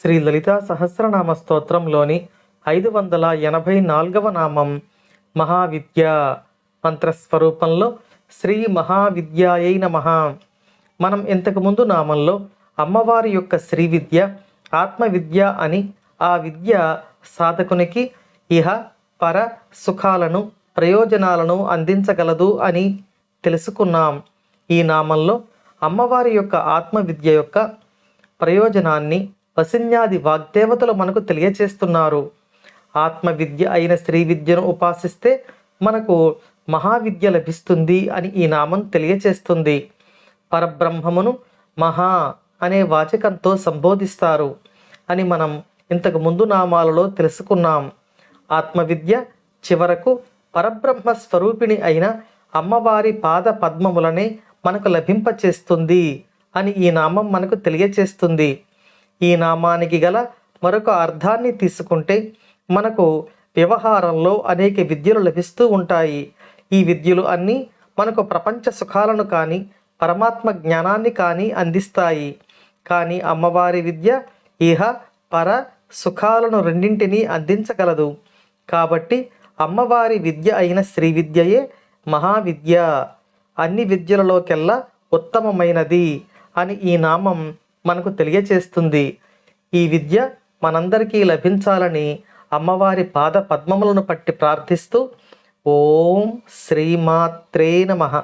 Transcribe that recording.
శ్రీ లలితా సహస్రనామ స్తోత్రంలోని 584వ నామం మహావిద్య. మంత్రస్వరూపంలో శ్రీ మహావిద్యాయై నమః. మనం ఇంతకుముందు నామంలో అమ్మవారి యొక్క శ్రీ విద్య, ఆత్మవిద్య అని ఆ విద్య సాధకునికి ఇహ పర సుఖాలను ప్రయోజనాలను అందించగలదు అని తెలుసుకున్నాం. ఈ నామంలో అమ్మవారి యొక్క ఆత్మవిద్య యొక్క ప్రయోజనాన్ని వసిన్యాది వాగ్దేవతలు మనకు తెలియచేస్తున్నారు. ఆత్మవిద్య అయిన శ్రీ విద్యను ఉపాసిస్తే మనకు మహావిద్య లభిస్తుంది అని ఈ నామం తెలియచేస్తుంది. పరబ్రహ్మమును మహా అనే వాచకంతో సంబోధిస్తారు అని మనం ఇంతకు ముందు నామాలలో తెలుసుకున్నాం. ఆత్మవిద్య చివరకు పరబ్రహ్మ స్వరూపిణి అయిన అమ్మవారి పాద పద్మములనే మనకు లభింపచేస్తుంది అని ఈ నామం మనకు తెలియచేస్తుంది. ఈ నామానికి గల మరొక అర్థాన్ని తీసుకుంటే మనకు వ్యవహారంలో అనేక విద్యలు లభిస్తూ ఉంటాయి. ఈ విద్యలు అన్నీ మనకు ప్రపంచ సుఖాలను కానీ పరమాత్మ జ్ఞానాన్ని కానీ అందిస్తాయి. కానీ అమ్మవారి విద్య ఇహ పర సుఖాలను రెండింటినీ అందించగలదు. కాబట్టి అమ్మవారి విద్య అయిన శ్రీ విద్యయే మహావిద్య, అన్ని విద్యలలోకెల్లా ఉత్తమమైనది అని ఈ నామం మనకు తెలియచేస్తుంది. ఈ విద్య మనందరికీ లభించాలని అమ్మవారి పాద పద్మములను పట్టి ప్రార్థిస్తూ ఓం శ్రీమాత్రే నమః.